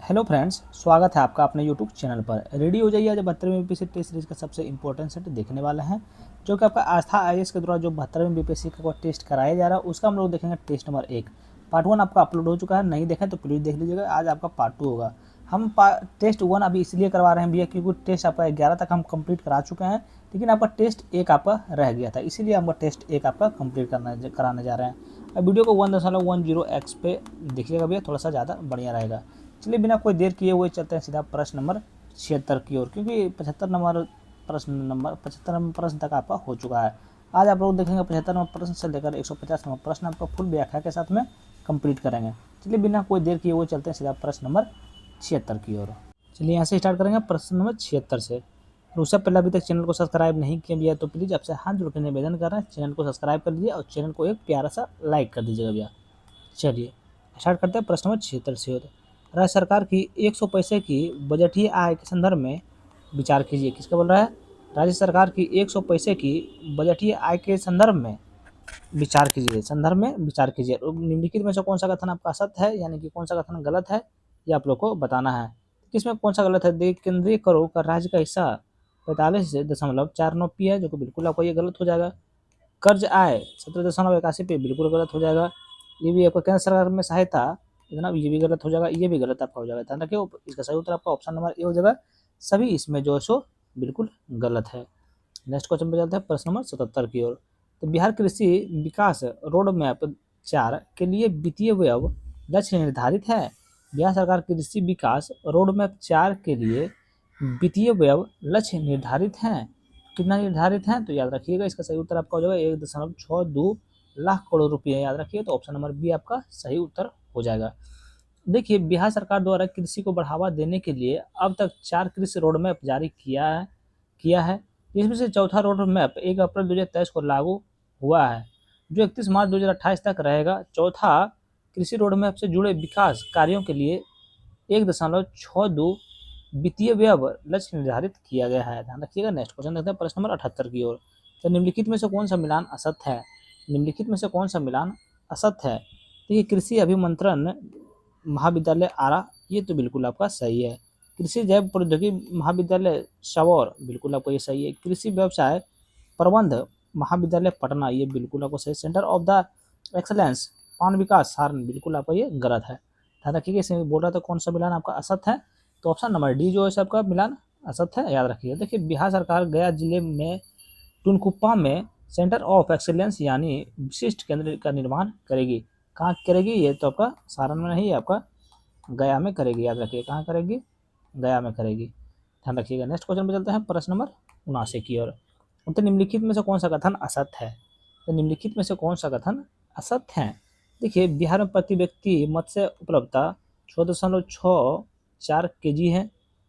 Hello friends, स्वागत है आपका अपने यूट्यूब चैनल पर। रेडी हो जाइए, आज 72वीं बीपीएससी टेस्ट सीरीज का सबसे इंपॉर्टेंट सेट देखने वाले हैं, जो कि आपका आस्था आईएएस के द्वारा जो 72वीं बीपीएससी का टेस्ट कराया जा रहा है उसका हम लोग देखेंगे। टेस्ट नंबर 1 पार्ट 1 आपका अपलोड हो चुका है, नहीं देखें तो प्लीज़ देख लीजिएगा। आज आपका पार्ट 2 होगा। हम टेस्ट 1 अभी इसलिए करवा रहे हैं भैया क्योंकि टेस्ट आपका 11 तक हम कंप्लीट करा चुके हैं, लेकिन आपका टेस्ट 1 आपका रह गया था, इसीलिए हम टेस्ट 1 आपका कंप्लीट कराने जा रहे हैं। अब वीडियो को 1.10x पे देखिएगा भैया, थोड़ा सा ज़्यादा बढ़िया रहेगा। चलिए बिना कोई देर किए हुए चलते हैं सीधा प्रश्न नंबर 76 की ओर, क्योंकि 75 नंबर प्रश्न तक आपका हो चुका है। आज आप लोग देखेंगे 75 नंबर प्रश्न से लेकर 150 नंबर प्रश्न आपका फुल व्याख्या के साथ में कंप्लीट करेंगे। चलिए बिना कोई देर किए हुए चलते हैं सीधा प्रश्न नंबर 76 की ओर। चलिए यहाँ से स्टार्ट करेंगे प्रश्न नंबर 76 से। और उससे पहले अभी तक चैनल को सब्सक्राइब नहीं किया भैया तो प्लीज़ आपसे हाथ जोड़ के निवेदन कर रहे हैं, चैनल को सब्सक्राइब कर लीजिए और चैनल को एक प्यारा सा लाइक कर दीजिएगा भैया। चलिए स्टार्ट करते हैं प्रश्न नंबर 76 से। राज्य सरकार की 100 पैसे की बजटीय आय के संदर्भ में विचार कीजिए। किसका बोल रहा है? राज्य सरकार की 100 पैसे की बजटीय आय के संदर्भ में विचार कीजिए। निम्नलिखित में से कौन सा कथन आपका सत्य है, यानी कि कौन सा कथन गलत है, ये आप लोग को बताना है। किसमें कौन सा गलत है? देखिए, केंद्रीय करों का राज्य का हिस्सा 45.49 है, जो कि बिल्कुल आपको ये गलत हो जाएगा। कर्ज आय 17.81 पे बिल्कुल गलत हो जाएगा। ये भी आपका केंद्र सरकार में सहायता जनाब, ये भी गलत हो जाएगा, ये भी गलत आपका हो जाएगा। ध्यान रखिए, इसका सही उत्तर आपका ऑप्शन नंबर ए हो जाएगा। सभी इसमें जो है सो बिल्कुल गलत है। नेक्स्ट क्वेश्चन पे चलते हैं प्रश्न नंबर 77 की ओर। तो बिहार कृषि विकास रोड मैप 4 के लिए वित्तीय व्यय लक्ष्य निर्धारित है। बिहार सरकार कृषि विकास रोड मैप 4 के लिए वित्तीय व्यय लक्ष्य निर्धारित है। कितना निर्धारित है? तो याद रखिएगा, इसका सही उत्तर आपका हो जाएगा 1.62 लाख करोड़ रुपये। याद रखिए, तो ऑप्शन नंबर बी आपका सही उत्तर हो जाएगा। देखिए, बिहार सरकार द्वारा कृषि को बढ़ावा देने के लिए अब तक 4 कृषि रोड मैप जारी किया है। इसमें से चौथा रोड मैप 1 अप्रैल 2023 को लागू हुआ है, जो 31 मार्च 2028 तक रहेगा। चौथा कृषि रोड मैप से जुड़े विकास कार्यों के लिए 1.62 वित्तीय व्यय लक्ष्य निर्धारित किया गया है। ध्यान रखिएगा। नेक्स्ट क्वेश्चन देखते हैं प्रश्न नंबर 78 की ओर। तो निम्नलिखित में से कौन सा मिलान असत्य है? निम्नलिखित में से कौन सा मिलान असत्य है? देखिए, कृषि अभिमंत्रण महाविद्यालय आरा, ये तो बिल्कुल आपका सही है। कृषि जैव प्रौद्योगिकी महाविद्यालय सबौर, बिल्कुल आपको ये सही है। कृषि व्यवसाय प्रबंध महाविद्यालय पटना, ये बिल्कुल आपको सही। सेंटर ऑफ द एक्सलेंस पान विकास सारण, बिल्कुल आपका ये गलत है। ध्यान रखिएगा, इसमें बोल रहा था कौन सा मिलान आपका असत्य है, तो ऑप्शन नंबर डी जो है सबका मिलान असत्य है। याद रखिए। देखिए, बिहार सरकार गया जिले में टुनकुप्पा में सेंटर ऑफ एक्सीलेंस यानी विशिष्ट केंद्र का निर्माण करेगी। कहाँ करेगी? ये तो आपका सारण में नहीं, आपका गया में करेगी। याद रखिए, कहाँ करेगी? गया में करेगी। ध्यान रखिएगा। नेक्स्ट क्वेश्चन पे चलते हैं प्रश्न नंबर 79 की ओर। तो निम्नलिखित में से कौन सा कथन असत्य है? तो निम्नलिखित में से कौन सा कथन असत्य है? देखिए, बिहार में प्रति व्यक्ति मत्स्य उपलब्धता 6.64 kg है,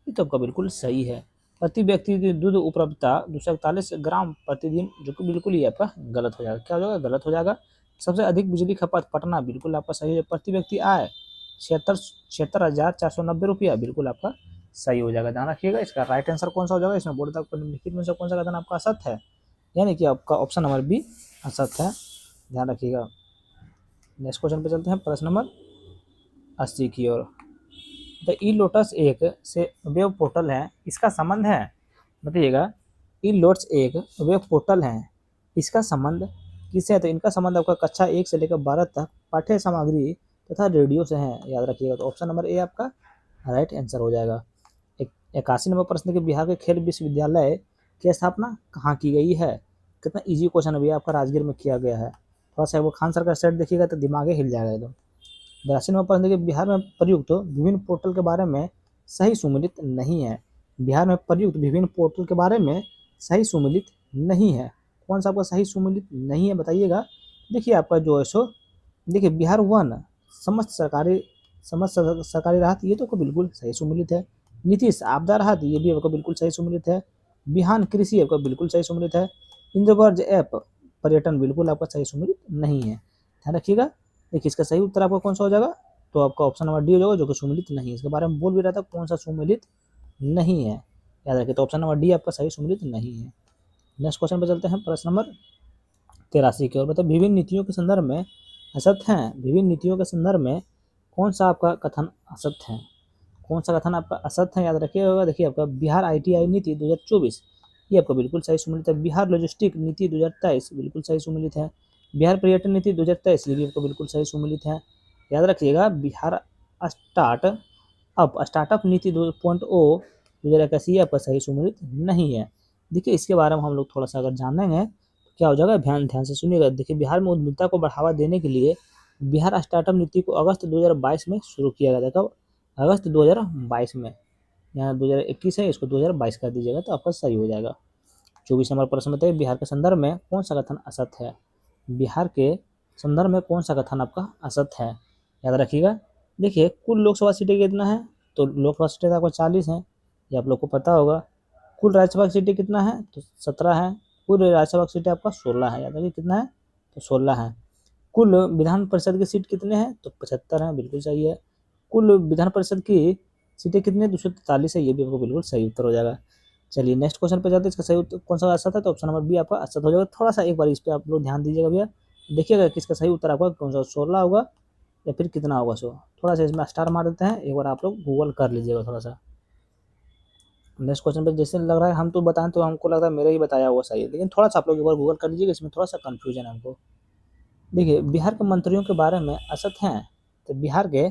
ये तो आपका बिल्कुल सही है। प्रति व्यक्ति की दूध उपलब्धता 241 ग्राम प्रतिदिन, जो कि बिल्कुल ही आपका गलत हो जाएगा। क्या हो जाएगा? गलत हो जाएगा। सबसे अधिक बिजली खपत पटना, बिल्कुल आपका सही है। प्रति व्यक्ति आय 76,490 रुपया, बिल्कुल आपका सही हो जाएगा। ध्यान रखिएगा, इसका राइट आंसर कौन सा हो जाएगा? इसमें बोर्ड तक निम्नलिखित में से कौन सा कथन आपका असत्य है, यानी कि आपका ऑप्शन नंबर बी असत्य है। ध्यान रखिएगा। नेक्स्ट क्वेश्चन पे चलते हैं प्रश्न नंबर 80 की ओर। द ई लोटस एक से वेब पोर्टल है, इसका संबंध है? बताइएगा। ई लोटस एक वेब पोर्टल है, इसका संबंध किससे है? तो इनका संबंध आपका कक्षा 1 से लेकर 12 तक पाठ्य सामग्री तथा रेडियो से है। याद रखिएगा, तो ऑप्शन नंबर ए आपका राइट आंसर हो जाएगा। 81 नंबर प्रश्न के बिहार के खेल विश्वविद्यालय की स्थापना कहाँ की गई है? कितना इजी क्वेश्चन अभी आपका राजगीर में किया गया है। थोड़ा सा वो खान सर का सेट देखिएगा तो दिमाग हिल जाएगा एकदम। 82 नंबर प्रश्न देखिए, बिहार में प्रयुक्त विभिन्न पोर्टल के बारे में सही सुमेलित नहीं है। बिहार में प्रयुक्त विभिन्न पोर्टल के बारे में सही सुमेलित नहीं है। कौन सा आपका सही सुमेलित नहीं है बताइएगा। देखिए, आपका जो है सो देखिए, बिहार वन समस्त सरकारी राहत, ये तो आपको बिल्कुल सही सुमेलित है। नीतीश आपदा राहत, ये भी आपको बिल्कुल सही सुमेलित है। बिहान कृषि आपका बिल्कुल सही सुमेलित है। इंद्रवर्ज ऐप पर्यटन, बिल्कुल आपका सही सुमेलित नहीं है। ध्यान रखिएगा। देखिए, इसका सही उत्तर आपका कौन सा हो जाएगा? तो आपका ऑप्शन नंबर डी हो जाएगा, जो कि सुमेलित नहीं है। इसके बारे में बोल भी रहा था कौन सा सुमेलित नहीं है। याद रखिए, तो ऑप्शन नंबर डी आपका सही सुमेलित नहीं है। नेक्स्ट क्वेश्चन पर चलते हैं प्रश्न नंबर 83 की ओर। मतलब विभिन्न नीतियों के संदर्भ में असत्य है। विभिन्न नीतियों के संदर्भ में कौन सा आपका कथन असत्य है? कौन सा कथन आपका असत्य है, याद रखिएगा। देखिए आपका बिहार ITI नीति 2024 ये आपका बिल्कुल सही सुमेलित है। बिहार लॉजिस्टिक नीति 2023 बिल्कुल सही सुमेलित है। बिहार पर्यटन नीति 2023 ये भी आपको बिल्कुल सही सुमेलित है। याद रखिएगा बिहार स्टार्टअप नीति 2.0 2081 ये आपका सही सुमेलित नहीं है। देखिए इसके बारे में हम लोग थोड़ा सा अगर जानेंगे तो क्या हो जाएगा, ध्यान ध्यान से सुनिएगा। देखिए बिहार में उद्यमिता को बढ़ावा देने के लिए बिहार स्टार्टअप नीति को अगस्त 2022 में शुरू किया गया था। कब? अगस्त 2022 में। यहाँ 2021 है, इसको 2022 कर दीजिएगा तो आपका सही हो जाएगा। 24 नंबर प्रश्न बताइए, बिहार के संदर्भ में कौन सा कथन असत्य है? बिहार के संदर्भ में कौन सा कथन आपका असत्य है? याद रखिएगा। देखिए कुल लोकसभा सीटें कितना है, तो लोकसभा सीटें आपको 40 हैं, ये आप लोग को पता होगा। कुल राज्यसभा सीटें कितना है, तो 17 है। कुल राज्यसभा सीटें आपका 16 है, याद रखिए कितना है, तो 16 है। कुल विधान परिषद की सीट कितने हैं, तो 75 हैं, बिल्कुल सही है। कुल विधान परिषद की सीटें कितनी है, 243 है, ये भी आपको बिल्कुल सही उत्तर हो जाएगा। चलिए नेक्स्ट क्वेश्चन पे जाते हैं। इसका सही उत्तर कौन सा असत है, तो ऑप्शन नंबर बी आपका असत हो जाएगा। थोड़ा सा एक बार इस पर आप लोग ध्यान दीजिएगा भैया, देखिएगा कि इसका सही उत्तर आपका कौन सा 16 होगा या फिर कितना होगा। थोड़ा सा इसमें स्टार मार देते हैं, एक बार आप लोग गूगल कर लीजिएगा थोड़ा सा। नेक्स्ट क्वेश्चन पे जैसे लग रहा है हम तो बताएं तो हमको लगता है मेरा ही बताया हुआ सही है, लेकिन थोड़ा सा आप लोग एक बार गूगल कर लीजिएगा, इसमें थोड़ा सा कन्फ्यूजन है हमको। देखिए बिहार के मंत्रियों के बारे में असत्य हैं, तो बिहार के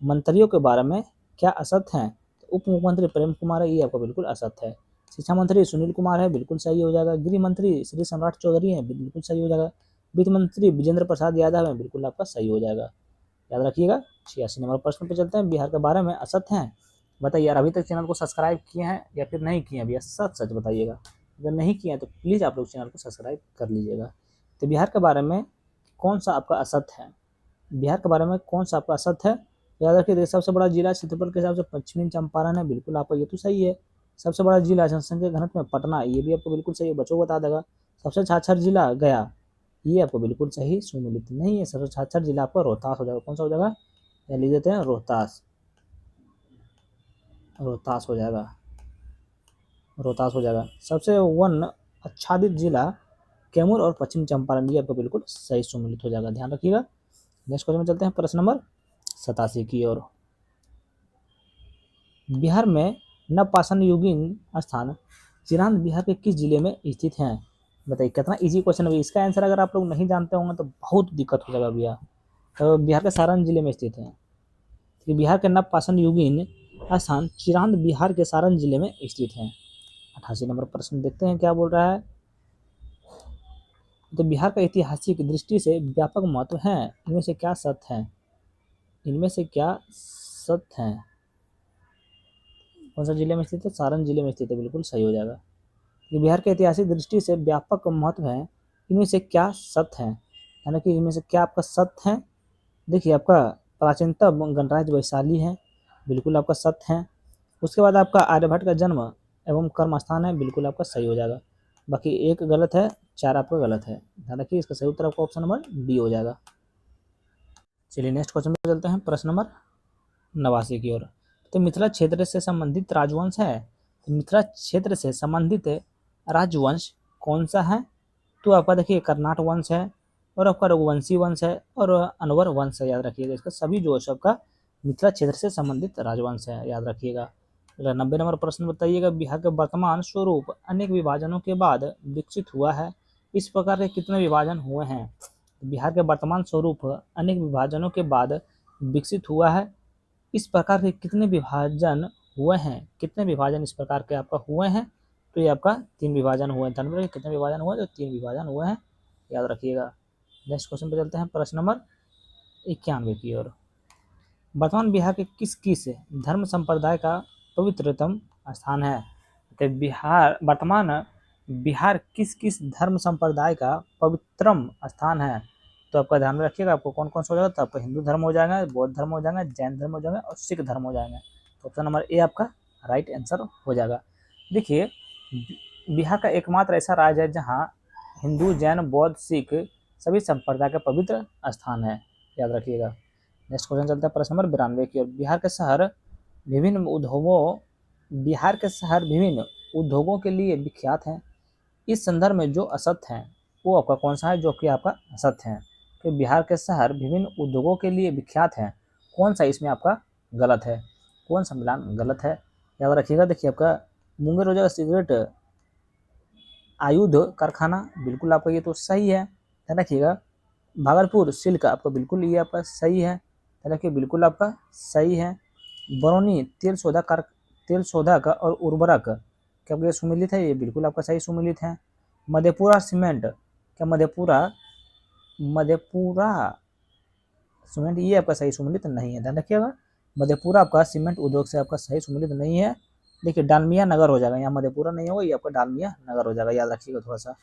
मंत्रियों के बारे में क्या असत्य हैं, तो उप मुख्यमंत्री प्रेम कुमार है, ये आपका बिल्कुल असत्य है। शिक्षा मंत्री सुनील कुमार है, बिल्कुल सही हो जाएगा। गृह मंत्री श्री सम्राट चौधरी हैं, बिल्कुल सही हो जाएगा। वित्त मंत्री विजेंद्र प्रसाद यादव हैं, बिल्कुल आपका सही हो जाएगा। याद रखिएगा। 86 नंबर प्रश्न पे चलते हैं, बिहार के बारे में असत्य हैं। बताइए यार, अभी तक चैनल को सब्सक्राइब किए हैं या फिर नहीं किए हैं भैया, सच सच बताइएगा। अगर नहीं किए हैं तो प्लीज़ आप लोग चैनल को सब्सक्राइब कर लीजिएगा। तो बिहार के बारे में कौन सा आपका असत्य है? बिहार के बारे में कौन सा आपका असत्य है? याद रखिए सबसे बड़ा जिला क्षेत्रफल के हिसाब से पश्चिमी चंपारण है, बिल्कुल आपका ये तो सही है। सबसे बड़ा जिला जनसंख्या घनत्व में पटना, ये भी आपको बिल्कुल सही है, बच्चों को बता देगा। सबसे छाछर जिला गया, ये आपको बिल्कुल सही सुमेलित नहीं है। सबसे छाछर जिला आपका रोहतास हो जाएगा। कौन सा हो जाएगा, या लिख देते हैं रोहतास, रोहतास हो जाएगा, रोहतास हो जाएगा। सबसे वन आच्छादित जिला कैमूर और पश्चिम चंपारण, ये आपको बिल्कुल सही सुमेलित हो जाएगा, ध्यान रखिएगा। नेक्स्ट क्वेश्चन में चलते हैं, प्रश्न नंबर 87 की ओर। बिहार में नवपाषाण युगीन स्थान चिरांद बिहार के किस जिले में स्थित हैं? बताइए कितना इजी क्वेश्चन है। इसका आंसर अगर आप लोग नहीं जानते होंगे तो बहुत दिक्कत हो जाएगा भैया। तो बिहार के सारण जिले में स्थित है। तो बिहार के नवपाषाण युगीन स्थान चिरांद बिहार के सारण जिले में स्थित है। 88 नंबर प्रश्न देखते हैं क्या बोल रहा है। तो बिहार का ऐतिहासिक दृष्टि से व्यापक महत्व है, इनमें से क्या सत्य है? इनमें से क्या सत्य है? कौन सा जिले में स्थित है? सारण जिले में स्थित है, बिल्कुल सही हो जाएगा। कि बिहार के ऐतिहासिक दृष्टि से व्यापक महत्व है, इनमें से क्या सत्य है, यानी कि इनमें से क्या आपका सत्य है? देखिए आपका प्राचीनतम गणराज्य वैशाली है, बिल्कुल आपका सत्य है। उसके बाद आपका आर्यभट्ट का जन्म एवं कर्म स्थान है, बिल्कुल आपका सही हो जाएगा। बाकी एक गलत है, 4 आपका गलत है, ध्यान रखिए। इसका सही उत्तर आपका ऑप्शन नंबर डी हो जाएगा। चलिए नेक्स्ट क्वेश्चन में चलते हैं, प्रश्न नंबर 89 की ओर। तो मिथिला क्षेत्र से संबंधित राजवंश है, तो मिथिला क्षेत्र से संबंधित राजवंश कौन सा है? तो आपका देखिए कर्नाट वंश है, और आपका रघुवंशी वंश है, और अनवर वंश है, याद रखिएगा। इसका सभी जो है सबका मिथिला क्षेत्र से संबंधित राजवंश है, याद रखिएगा। 90 नंबर प्रश्न बताइएगा, बिहार का वर्तमान स्वरूप अनेक विभाजनों के बाद विकसित हुआ है, इस प्रकार के कितने विभाजन हुए हैं? बिहार के वर्तमान स्वरूप अनेक विभाजनों के बाद विकसित हुआ है, इस प्रकार के कितने विभाजन हुए हैं? कितने विभाजन इस प्रकार के आपका हुए हैं? तो ये आपका 3 विभाजन हुए हैं। कितने विभाजन हुए? तो 3 विभाजन हुए हैं, याद रखिएगा। नेक्स्ट क्वेश्चन पे चलते हैं, प्रश्न नंबर 91 की ओर। वर्तमान बिहार के किस किस धर्म संप्रदाय का पवित्रतम स्थान है? तो वर्तमान बिहार किस किस धर्म संप्रदाय का पवित्रम स्थान है? तो आपका ध्यान में रखिएगा, आपको कौन कौन सा हो जाएगा। तो आपका हिंदू धर्म हो जाएगा, बौद्ध धर्म हो जाएगा, जैन धर्म हो जाएगा और सिख धर्म हो जाएगा। तो ऑप्शन नंबर ए आपका राइट आंसर हो जाएगा। देखिए बिहार का एकमात्र ऐसा राज्य है जहाँ हिंदू, जैन, बौद्ध, सिख सभी संप्रदाय का पवित्र स्थान है, याद रखिएगा। नेक्स्ट क्वेश्चन चलता है, प्रश्न नंबर 92 की ओर। बिहार के शहर विभिन्न उद्योगों के लिए विख्यात हैं, इस संदर्भ में जो असत्य है वो आपका कौन सा है, जो कि आपका असत्य है? कि बिहार के शहर विभिन्न उद्योगों के लिए विख्यात हैं, कौन सा इसमें आपका गलत है? कौन सा मिलान गलत है, याद रखिएगा। देखिए आपका मुंगेर हो जाएगा सिगरेट आयुध कारखाना, बिल्कुल आपका ये तो सही है, ध्यान रखिएगा। भागलपुर सिल्क आपका बिल्कुल ये आपका सही है, ध्यान रखिए बिल्कुल आपका सही है। बरौनी तेल शोधक का और उर्वरक क्या आपका सुमिलित है, ये बिल्कुल आपका सही सुमिलित है। मधेपुरा सीमेंट, क्या मधेपुरा सीमेंट ये आपका सही सुमिलित नहीं है, ध्यान रखिएगा। मधेपुरा आपका सीमेंट उद्योग से आपका सही सुमिलित नहीं है। देखिए डालमिया नगर हो जाएगा, यहाँ मधेपुरा नहीं होगा, ये आपका डालमिया नगर हो जाएगा, याद रखिएगा थोड़ा सा।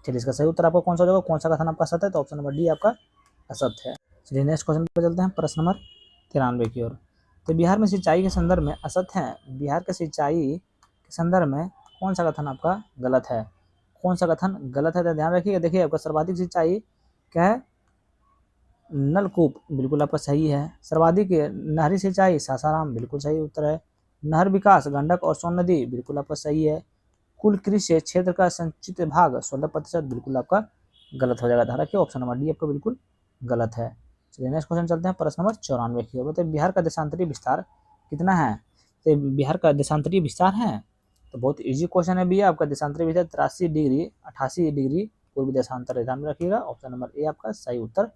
चलिए इसका सही उत्तर आपका कौन सा हो जाएगा, कौन सा कथन आपका सत्य है, तो ऑप्शन नंबर डी आपका असत्य है। चलिए नेक्स्ट क्वेश्चन पर चलते हैं, प्रश्न नंबर 93 की ओर। तो बिहार में सिंचाई के संदर्भ में असत्य है, बिहार के सिंचाई के संदर्भ में कौन सा कथन आपका गलत है, कौन सा कथन गलत है, तो ध्यान रखिएगा। देखिए आपका सर्वाधिक सिंचाई क्या है, नलकूप, बिल्कुल आपका सही है। सर्वाधिक नहरी सिंचाई सासाराम, बिल्कुल सही उत्तर है। नहर विकास गंडक और सोन नदी, बिल्कुल आपका सही है। कुल कृषि क्षेत्र का संचित भाग 16%, बिल्कुल आपका गलत हो जाएगा, ध्यान रखिए ऑप्शन नंबर डी आपका बिल्कुल गलत है। चलिए नेक्स्ट क्वेश्चन चलते हैं, प्रश्न नंबर 94 की ओर। बताइए बिहार का देशांतरी विस्तार कितना है, तो बिहार का देशांतरी विस्तार है, तो बहुत इजी क्वेश्चन है भैया। आपका देशांतरी विस्तार 83 डिग्री 88 डिग्री पूर्व देशांतर, ध्यान में रखिएगा, ऑप्शन नंबर ए आपका सही उत्तर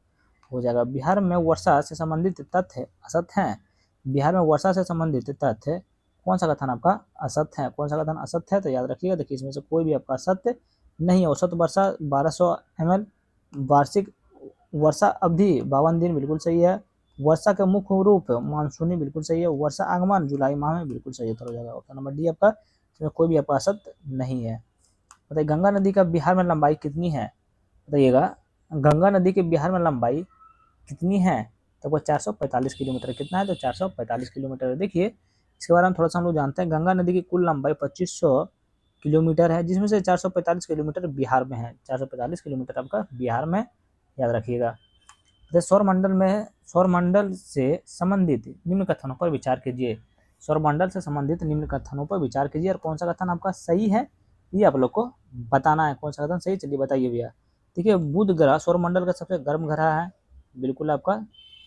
हो जाएगा। बिहार में वर्षा से संबंधित तथ्य असत्य है, बिहार में वर्षा से संबंधित तथ्य कौन सा कथन आपका असत्य है, कौन सा कथन असत्य है, तो याद रखिएगा। देखिए इसमें से कोई भी आपका सत्य नहीं है। औसत वर्षा 1200 ml, वार्षिक वर्षा अवधि 52 दिन, बिल्कुल सही है। वर्षा का मुख्य रूप मानसूनी, बिल्कुल सही है। वर्षा आगमन जुलाई माह में, बिल्कुल सही उत्तर हो जाएगा, ऑप्शन नंबर डी आपका, इसमें कोई भी आपका असत्य नहीं है। बताइए गंगा नदी का बिहार में लंबाई कितनी है, बताइएगा गंगा नदी के बिहार में लंबाई कितनी है, तो वो 445 किलोमीटर, कितना है, तो 445 किलोमीटर है। देखिए इसके बारे में थोड़ा सा हम लोग जानते हैं। गंगा नदी की कुल लंबाई 2500 किलोमीटर है, जिसमें से 445 किलोमीटर बिहार में है, 445 किलोमीटर आपका बिहार में, याद रखिएगा। सौरमंडल से संबंधित निम्न कथनों पर विचार कीजिए, सौरमंडल से संबंधित निम्न कथनों पर विचार कीजिए, और कौन सा कथन आपका सही है ये आप लोग को बताना है, कौन सा कथन सही, चलिए बताइए भैया। देखिए बुध ग्रह सौरमंडल का सबसे गर्म ग्रह है, बिल्कुल आपका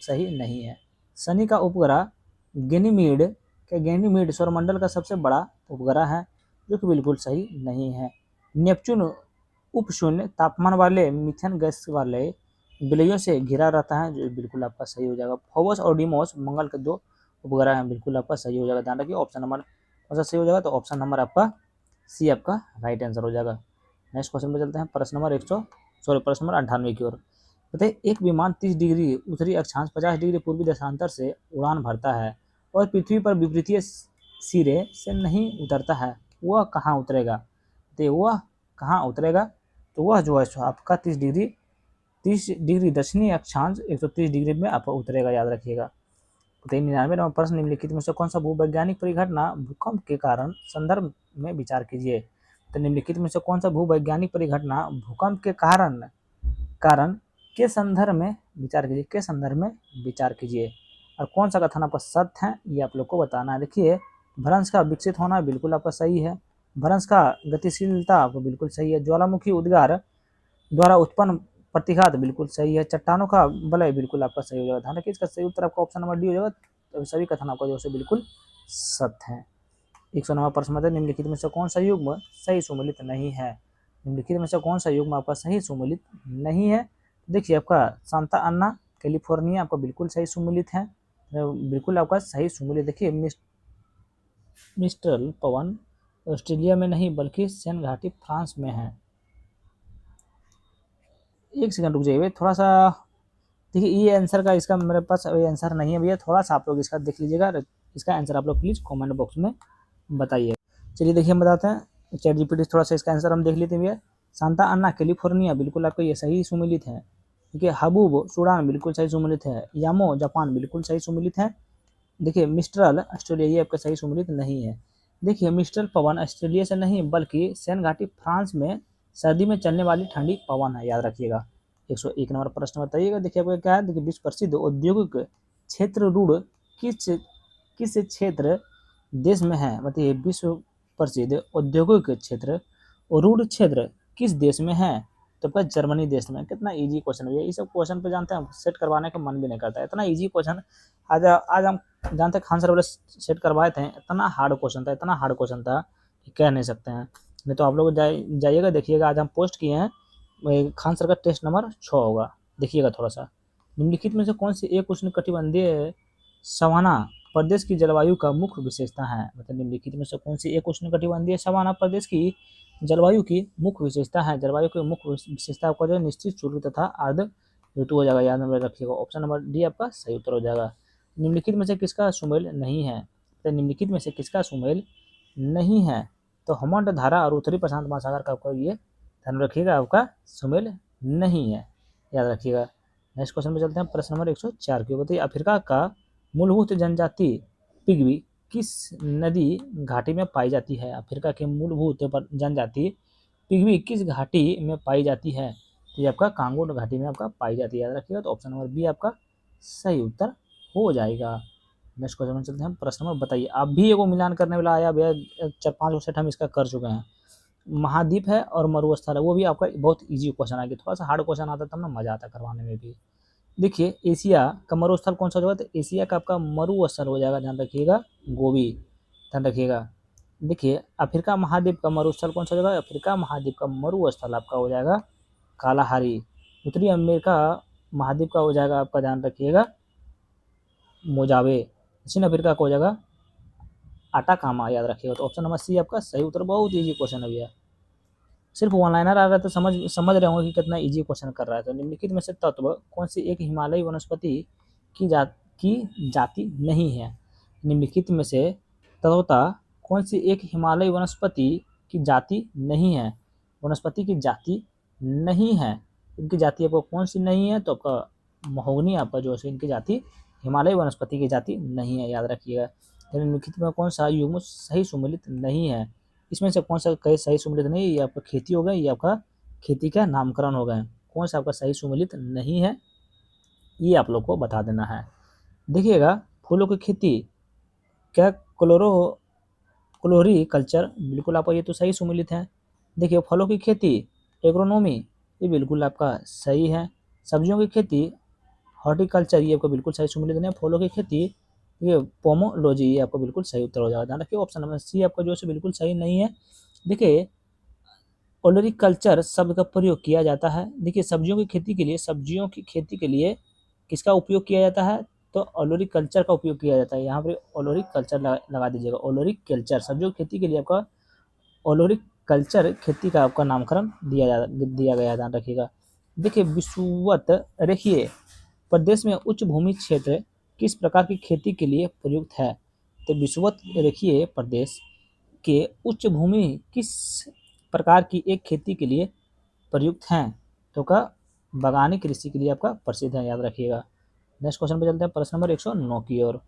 सही नहीं है। शनि का उपग्रह गैनीमीड सौरमंडल का सबसे बड़ा उपग्रह है, जो कि बिल्कुल सही नहीं है। नेपच्यून उपशून्य तापमान वाले मीथेन गैस वाले विलयों से घिरा रहता है, जो बिल्कुल आपका सही हो जाएगा। फोबोस और डिमोस मंगल के 2 उपग्रह हैं, बिल्कुल आपका सही हो जाएगा, ध्यान रखिए। ऑप्शन नंबर कौन सा सही हो जाएगा, तो ऑप्शन नंबर आपका सी आपका राइट आंसर हो जाएगा। नेक्स्ट क्वेश्चन पे चलते हैं, प्रश्न नंबर 98 की ओर। बताइए एक विमान 30 डिग्री उत्तरी अक्षांश 50 डिग्री पूर्वी देशांतर से उड़ान भरता है और पृथ्वी पर विपरीतीय सिरे से नहीं उतरता है, वह कहाँ उतरेगा, तो वह कहाँ उतरेगा, तो वह जो है आपका 30 डिग्री दक्षिणी अक्षांश 130 डिग्री में आपका उतरेगा, याद रखिएगा। तो 99 नंबर प्रश्न, निम्नलिखित में से कौन सा भूवैज्ञानिक परिघटना भूकंप के कारण संदर्भ में विचार कीजिए, तो निम्नलिखित में से कौन सा भूवैज्ञानिक परिघटना भूकंप के कारण के संदर्भ में विचार कीजिए, के संदर्भ में विचार कीजिए, और कौन सा कथन आपका सत्य है ये आप लोग को बताना है। देखिए भ्रंश का विकसित होना, बिल्कुल आपका सही है। भ्रंश का गतिशीलता आपको बिल्कुल सही है। ज्वालामुखी उद्गार द्वारा उत्पन्न प्रतिघात, बिल्कुल सही है। चट्टानों का वलय, बिल्कुल आपका सही हो जाएगा, ध्यान रखिए इसका सही उत्तर आपका ऑप्शन नंबर डी हो जाएगा। तो सभी कथन आपका जो है बिल्कुल सत्य है। 109वां प्रश्न है, निम्नलिखित में से कौन सा युग्म सही सुमेलित नहीं है, निम्नलिखित में से कौन सा युग्म आपका सही सुमेलित नहीं है। देखिए आपका सांता अन्ना कैलिफोर्निया आपका बिल्कुल सही सुमेलित है, बिल्कुल आपका सही सुमेलित। देखिए मिस्टर पवन ऑस्ट्रेलिया में नहीं बल्कि सेन घाटी फ्रांस में है। एक सेकंड रुक जाइए थोड़ा सा। देखिए ये आंसर का इसका मेरे पास अभी आंसर नहीं है भैया, थोड़ा सा आप लोग इसका देख लीजिएगा, इसका आंसर आप लोग प्लीज़ कमेंट बॉक्स में बताइए। चलिए देखिए हम बताते हैं, चैट जीपीटी थोड़ा सा इसका आंसर हम देख लेते हैं भैया। सांता अन्ना कैलिफोर्निया, बिल्कुल आपका ये सही सुमेलित है। देखिए हबूब सूडान, बिल्कुल सही सुमेलित है। यामो जापान, बिल्कुल सही सुमेलित है। देखिए मिस्ट्रल ऑस्ट्रेलिया, ये आपका सही सुमेलित नहीं है। देखिए मिस्टर पवन ऑस्ट्रेलिया से नहीं बल्कि सेन घाटी फ्रांस में सर्दी में चलने वाली ठंडी पवन है, याद रखिएगा। 101 नंबर प्रश्न बताइएगा। देखिए आपको क्या है, देखिए विश्व प्रसिद्ध औद्योगिक क्षेत्र रूढ़ किस किस क्षेत्र देश में है, बताइए विश्व प्रसिद्ध औद्योगिक क्षेत्र और रूढ़ क्षेत्र किस देश में है, तो आपका जर्मनी देश में। कितना इजी क्वेश्चन है ये सब क्वेश्चन पे जानते हैं सेट करवाने का मन भी नहीं करता है, इतना इजी क्वेश्चन। आज हम जानते हैं खान सर वाले सेट करवाए थे, इतना हार्ड क्वेश्चन था, इतना हार्ड क्वेश्चन था कि कह नहीं सकते हैं। नहीं तो आप लोग जाइएगा देखिएगा, आज हम पोस्ट किए हैं खान सर का टेस्ट नंबर 6 होगा, देखिएगा थोड़ा सा। निम्नलिखित में से कौन सी एक उष्णकटिबंधीय सवाना प्रदेश की जलवायु का मुख्य विशेषता है? मतलब निम्नलिखित में से कौन सी एक उष्णकटिबंधीय सवाना प्रदेश की जलवायु की मुख्य विशेषता है? जलवायु की मुख्य विशेषता आपका जो है निश्चित शुष्क तथा आर्द्र ऋतु हो जाएगा, याद में रखिएगा। ऑप्शन नंबर डी आपका सही उत्तर हो जाएगा। निम्नलिखित में से किसका सुमेल नहीं है? तो निम्नलिखित में से किसका सुमेल नहीं है? तो हेमंत धारा और उत्तरी प्रशांत महासागर का आपका ये ध्यान रखिएगा, आपका सुमेल नहीं है, याद रखिएगा। नेक्स्ट क्वेश्चन पे चलते हैं, प्रश्न नंबर 104 की। बताइए अफ्रीका का मूलभूत जनजाति पिग्मी किस नदी घाटी में पाई जाती है? अफ्रीका की मूलभूत जनजाति पिग्मी किस घाटी में पाई जाती है? तो ये आपका कांगो घाटी में आपका पाई जाती है, याद रखिएगा। तो ऑप्शन नंबर बी आपका सही उत्तर हो जाएगा। नेक्स्ट क्वेश्चन में चलते हैं, प्रश्न नंबर बताइए। आप भी एगो मिलान करने वाला आया भैया, 4-5 सेट हम इसका कर चुके हैं। महाद्वीप है और मरुस्थल है, वो भी आपका बहुत ईजी क्वेश्चन आएगा, थोड़ा सा हार्ड क्वेश्चन आता तब ना मजा आता करवाने में भी। देखिए एशिया का मरुस्थल कौन सा होगा? तो एशिया का आपका मरुस्थल हो जाएगा, ध्यान रखिएगा, गोबी, ध्यान रखिएगा। देखिए अफ्रीका महाद्वीप का मरुस्थल कौन सा होगा? अफ्रीका महाद्वीप का मरुस्थल आपका हो जाएगा कालाहारी। उत्तरी अमेरिका महाद्वीप का हो जाएगा आपका, ध्यान रखिएगा, मोजावे। दक्षिण अफ्रीका का हो जाएगा आटाकामा, याद रखिएगा। तो ऑप्शन नंबर सी आपका सही उत्तर। बहुत ईजी क्वेश्चन है भैया, सिर्फ वन लाइनर आ रहा है तो समझ रहे होंगे कि कितना इजी क्वेश्चन कर रहा है। तो निम्नलिखित में से तत्व कौन सी एक हिमालयी वनस्पति की जाति नहीं है? निम्नलिखित में से तत्वतः कौन सी एक हिमालयी वनस्पति की जाति नहीं है? वनस्पति की जाति नहीं है, इनकी जाति आपको कौन सी नहीं है? तो आपका महोगनी आपका जो है इनकी जाति हिमालयी वनस्पति की जाति नहीं है, याद रखिएगा। निम्नलिखित में कौन सा युग्म सही सुमेलित नहीं है? इसमें से कौन सा कहीं सही सुमेलित नहीं है? ये आपका खेती हो गया, ये आपका खेती का नामकरण हो गए। कौन सा आपका सही सुमेलित नहीं है ये आप लोग को बता देना है। देखिएगा फूलों की खेती क्या क्लोरीकल्चर, बिल्कुल आपका ये तो सही सुमेलित है। देखिए फलों की खेती एग्रोनॉमी, ये बिल्कुल आपका सही है। सब्जियों की खेती हॉर्टिकल्चर, ये आपका बिल्कुल सही सुमेलित नहीं है। फलों की खेती ये पोमोलॉजी, ये आपका बिल्कुल सही उत्तर हो जाएगा। ध्यान रखिए ऑप्शन नंबर सी आपका जो है बिल्कुल सही नहीं है। देखिए ओलोरिकल्चर शब्द का प्रयोग किया जाता है, देखिए सब्जियों की खेती के लिए किसका उपयोग किया जाता है? तो ओलोरिकल्चर का उपयोग किया जाता है। यहाँ पे ओलोरिकल्चर लगा दीजिएगा, ओलोरिकल्चर सब्जियों की खेती के लिए आपका ओलोरिकल्चर खेती का आपका नामकरण दिया गया, ध्यान रखिएगा। देखिए विषुवत रेखीय प्रदेश में उच्च भूमि क्षेत्र किस प्रकार की खेती के लिए प्रयुक्त है? तो विषुवत रेखीय प्रदेश के उच्च भूमि किस प्रकार की एक खेती के लिए प्रयुक्त हैं? तो का बागानी कृषि के लिए आपका प्रसिद्ध है, याद रखिएगा। नेक्स्ट क्वेश्चन पे चलते हैं, प्रश्न नंबर 109 की ओर।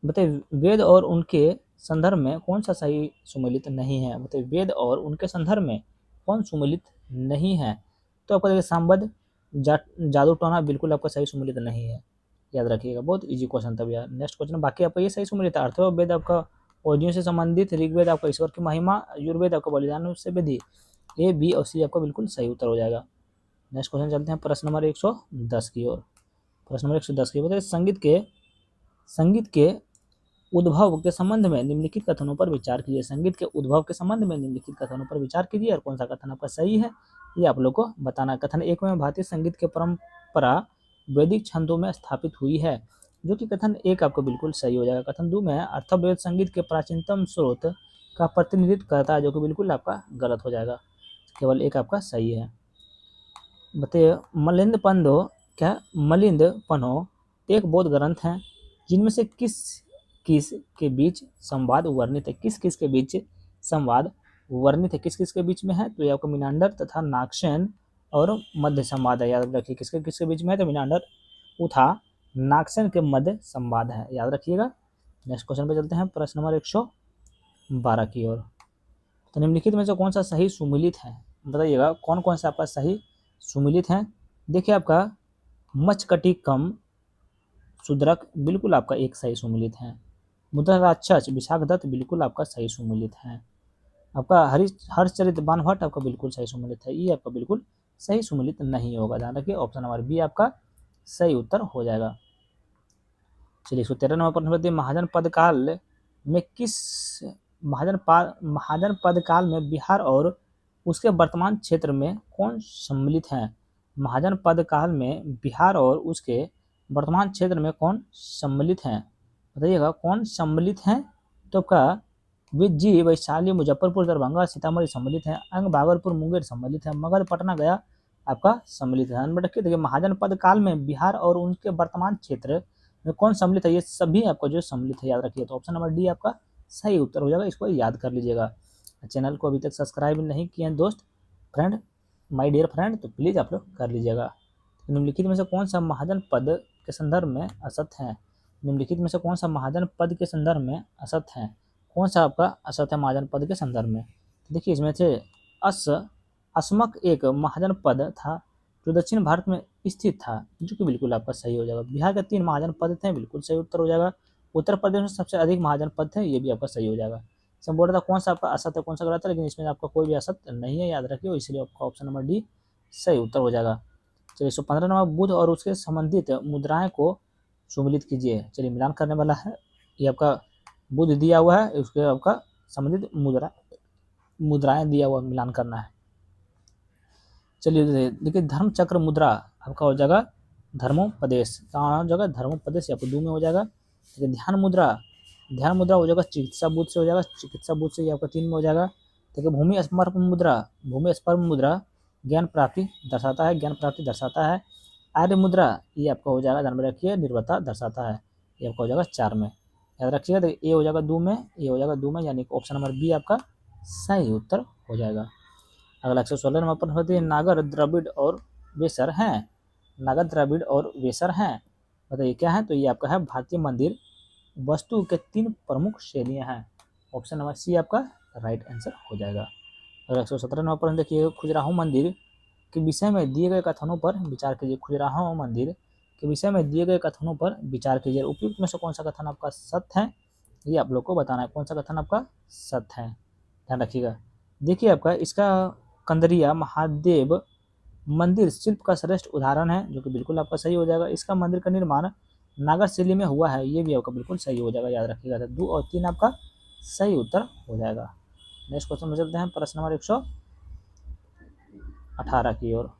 बताइए वेद और उनके संदर्भ में कौन सा सही सुमेलित नहीं है? बताइए वेद और उनके संदर्भ में कौन सुमेलित नहीं है? तो आपका देखिए सामवेद जादू टोना बिल्कुल आपका सही सुमेलित नहीं है, याद रखिएगा। बहुत इजी क्वेश्चन था भैया। नेक्स्ट क्वेश्चन बाकी आपका ये सही सुमेलित है। अर्थवेद आपका औषधियों से संबंधित, ऋग्वेद आपका ईश्वर की महिमा, आयुर्वेद आपका बलिदान से विधि। ए बी और सी आपका बिल्कुल सही उत्तर हो जाएगा। नेक्स्ट क्वेश्चन चलते हैं प्रश्न नंबर 110 की ओर। प्रश्न नंबर 110 की बताइए संगीत के उद्भव के संबंध में निम्नलिखित कथनों पर विचार कीजिए। संगीत के उद्भव के संबंध में निम्नलिखित कथनों पर विचार कीजिए और कौन सा कथन आपका सही है ये आप लोग को बताना। कथन 1 में भारतीय संगीत की परंपरा वैदिक छंदों में स्थापित हुई है, जो कि कथन 1 आपको बिल्कुल सही हो जाएगा। कथन 2 में अर्थववेद संगीत के प्राचीनतम स्रोत का प्रतिनिधित्व करता है, जो कि बिल्कुल आपका गलत हो जाएगा, केवल 1 आपका सही है। बताइए मलिंद पन्हो एक बौद्ध ग्रंथ है जिनमें से किस किस के बीच संवाद वर्णित है? किस किस के बीच संवाद वर्णित है? किस किस के बीच में है? तो ये आपको मीनांडर तथा नागसेन और मध्य संवाद है, याद रखिए। किसके किसके बीच में है? तो मीनांडर तथा नागसेन के मध्य संवाद है, याद रखिएगा। नेक्स्ट क्वेश्चन पे चलते हैं, प्रश्न नंबर 112 की ओर। तो निम्नलिखित में से कौन सा सही सुमिलित है? बताइएगा कौन कौन सा आपका सही सुमिलित है। देखिए आपका मचकटिकम शूद्रक बिल्कुल आपका एक सही सुमिलित है। मुद्रा राक्षस विशाखदत्त बिल्कुल आपका सही सुमिलित है। आपका हर्षचरित बानभट्ट आपका बिल्कुल सही सुमेलित है, ये आपका बिल्कुल सही सुमेलित नहीं होगा। ध्यान रखिए ऑप्शन नंबर बी आपका सही उत्तर हो जाएगा। चलिए 113 नंबर प्रश्न बताइए, महाजन पद काल में किस महाजन पद काल में बिहार और उसके वर्तमान क्षेत्र में कौन सम्मिलित है? महाजन पद काल में बिहार और उसके वर्तमान क्षेत्र में कौन सम्मिलित हैं? बताइएगा कौन सम्मिलित हैं? तो आपका विज्जी, वैशाली, मुजफ्फरपुर, दरभंगा, सीतामढ़ी सम्मिलित हैं। अंग, भागलपुर, मुंगेर सम्मिलित है। मगध, पटना, गया आपका सम्मिलित है। ध्यान में रखिए, देखिए महाजन पद काल में बिहार और उनके वर्तमान क्षेत्र में कौन सम्मिलित है, ये सभी आपका जो सम्मिलित है याद रखिए। तो ऑप्शन नंबर डी आपका सही उत्तर हो जाएगा, इसको याद कर लीजिएगा। चैनल को अभी तक सब्सक्राइब नहीं किए हैं दोस्त फ्रेंड, माय डियर फ्रेंड, तो प्लीज़ आप लोग कर लीजिएगा। निम्नलिखित में से कौन सा महाजन पद के संदर्भ में असत्य है? निम्नलिखित में से कौन सा महाजन पद के संदर्भ में असत्य है? कौन सा आपका असत्य है महाजन पद के संदर्भ में? देखिए इसमें से अस्मक एक महाजन पद था जो दक्षिण भारत में स्थित था, जो कि बिल्कुल आपका सही हो जाएगा। बिहार के 3 महाजन पद थे, बिल्कुल सही उत्तर हो जाएगा। उत्तर प्रदेश में सबसे अधिक महाजन पद थे, ये भी आपका सही हो जाएगा। इसमें बोल रहा था कौन सा आपका असत्य है कौन सा गलत है, लेकिन इसमें आपका कोई भी असत्य नहीं है, याद रखिए, इसलिए आपका ऑप्शन नंबर डी सही उत्तर हो जाएगा। चलिए 115 नंबर, बुध और उसके संबंधित मुद्राएं को सुमिलित कीजिए। चलिए मिलान करने वाला है, ये आपका बुध दिया हुआ है, उसके आपका संबंधित मुद्राएं दिया हुआ मिलान करना है। चलिए देखिए धर्म चक्र मुद्रा आपका हो जाएगा धर्मोपदेश, कहाँ हो जाएगा धर्मोपदेश, आपको 2 में हो जाएगा। देखिए ध्यान मुद्रा हो जाएगा चिकित्सा बुद्ध से हो जाएगा, चिकित्सा बुद्ध से ये आपका 3 में हो जाएगा। देखिए भूमि स्पर्म मुद्रा ज्ञान प्राप्ति दर्शाता है, ज्ञान प्राप्ति दर्शाता है। आर्य मुद्रा ये आपका हो जाएगा, ध्यान में रखिए, निर्भरता दर्शाता है, ये आपका हो जाएगा 4 में, याद रखिएगा। देखिए ए हो जाएगा 2 में, ए हो जाएगा 2 में, यानी ऑप्शन नंबर बी आपका सही उत्तर हो जाएगा। अगला 116 नंबर प्रश्न होती है, नागर द्रविड़ और वेसर हैं। नागर द्रविड़ और वेसर हैं, बताइए क्या है? तो ये आपका है भारतीय मंदिर वस्तु के 3 प्रमुख शैलियाँ हैं। ऑप्शन नंबर सी आपका राइट आंसर हो जाएगा। अगला 117 नंबर प्रश्न देखिए, खजुराहो मंदिर के विषय में दिए गए कथनों पर विचार कीजिए। खजुराहो मंदिर के विषय में दिए गए कथनों पर विचार कीजिए। उपयुक्त में से कौन सा कथन आपका सत्य है, ये आप लोग को बताना है, कौन सा कथन आपका सत्य है, ध्यान रखिएगा। देखिए आपका इसका कंदरिया महादेव मंदिर शिल्प का श्रेष्ठ उदाहरण है, जो कि बिल्कुल आपका सही हो जाएगा। इसका मंदिर का निर्माण नागर शैली में हुआ है, ये भी आपका बिल्कुल सही हो जाएगा, याद रखिएगा। तो 2 और 3 आपका सही उत्तर हो जाएगा। नेक्स्ट क्वेश्चन में चलते हैं प्रश्न नंबर 118 की ओर।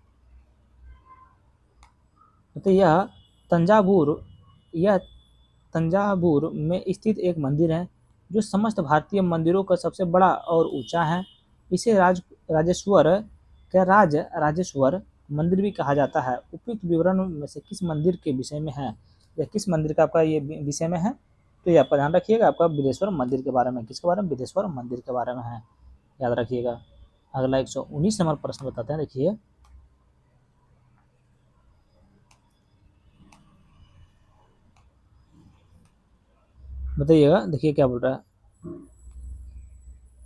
तो यह तंजावुर में स्थित एक मंदिर है जो समस्त भारतीय मंदिरों का सबसे बड़ा और ऊंचा है। इसे राजेश्वर मंदिर भी कहा जाता है। उपयुक्त विवरण में से किस मंदिर के विषय में है, या किस मंदिर का आपका ये विषय में है? तो ये आपका ध्यान रखिएगा, आपका बिदेश्वर मंदिर के बारे में, किसके बारे में? बिदेश्वर मंदिर के बारे में है, याद रखिएगा। अगला 119 नंबर प्रश्न बताते हैं, देखिए बताइएगा, देखिए क्या बोल रहा है।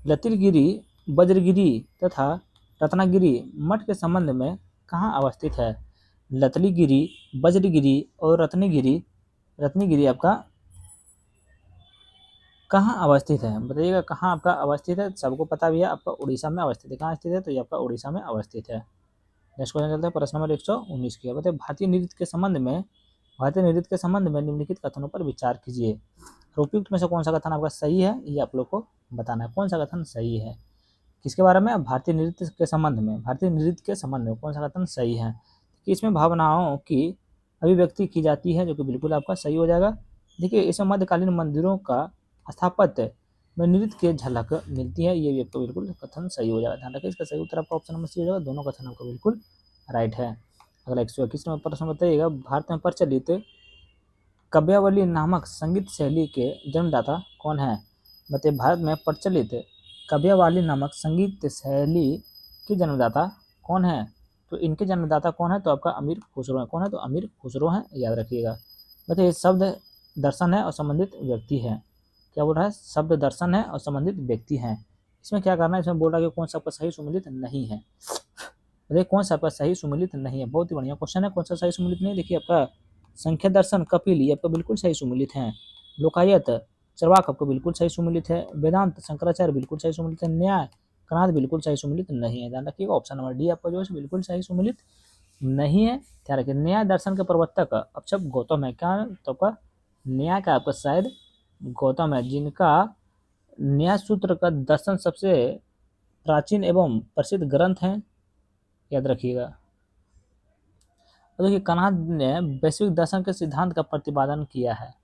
लतिलगिरी, वज्रगिरी तथा रत्नागिरी मठ के संबंध में कहाँ अवस्थित है? लतलीगिरी, वज्रगिरी और रत्नगिरी आपका कहाँ अवस्थित है? बताइएगा कहाँ आपका अवस्थित है, सबको पता भी है, आपका उड़ीसा में अवस्थित है। कहाँ स्थित है? तो ये आपका उड़ीसा में अवस्थित है। नेक्स्ट क्वेश्चन चलता है प्रश्न नंबर 119 की। बताइए भारतीय नृत्य के संबंध में निम्नलिखित कथनों पर विचार कीजिए। उपयुक्त में से कौन सा कथन आपका सही है, ये आप लोग को बताना है, कौन सा कथन सही है, किसके बारे में? भारतीय नृत्य के संबंध में कौन सा कथन सही है? कि इसमें भावनाओं की अभिव्यक्ति की जाती है, जो कि बिल्कुल आपका सही हो जाएगा। देखिए इसमें मध्यकालीन मंदिरों का स्थापत्य में नृत्य की झलक मिलती है, ये भी आपका बिल्कुल कथन सही हो जाएगा। ध्यान रखिए, इसका सही उत्तर आपका ऑप्शन नंबर सी हो जाएगा, दोनों कथन आपका बिल्कुल राइट है। अगला 121 नंबर प्रश्न बताइएगा, भारत में प्रचलित काव्यावली नामक संगीत शैली के जन्मदाता कौन है? बताइए भारत में प्रचलित काव्यावली नामक संगीत शैली के जन्मदाता कौन है? तो इनके जन्मदाता कौन है? तो आपका अमीर खुसरो है। कौन है? तो अमीर खुसरो हैं, याद रखिएगा। बताइए शब्द दर्शन है और संबंधित व्यक्ति है, क्या बोल रहा है? शब्द दर्शन है और संबंधित व्यक्ति हैं। इसमें क्या करना है, इसमें बोल रहा है कि कौन सा आपका सही सुमिलित नहीं है। बताइए कौन सा आपका सही सुमिलित नहीं है, बहुत ही बढ़िया क्वेश्चन है, कौन सा सही सुमिलित नहीं है। देखिए आपका संख्या दर्शन कपिल ये आपका बिल्कुल सही सुमिलित हैं। लोकायत चरवाक आपको बिल्कुल सही सुमेलित है। वेदांत शंकराचार्य बिल्कुल सही सुमेलित है। न्याय कणाद बिल्कुल सही सुमेलित नहीं है। ध्यान रखिएगा ऑप्शन नंबर डी आपका जो है बिल्कुल सही सुमेलित नहीं है। ध्यान रखिए न्याय दर्शन के प्रवर्तक अब गौतम है। क्या तो आपका न्याय का आपका शायद गौतम है, जिनका न्याय सूत्र का दर्शन सबसे प्राचीन एवं प्रसिद्ध ग्रंथ है, याद रखिएगा। तो देखिए कणाद ने वैश्विक दर्शन के सिद्धांत का प्रतिपादन किया है,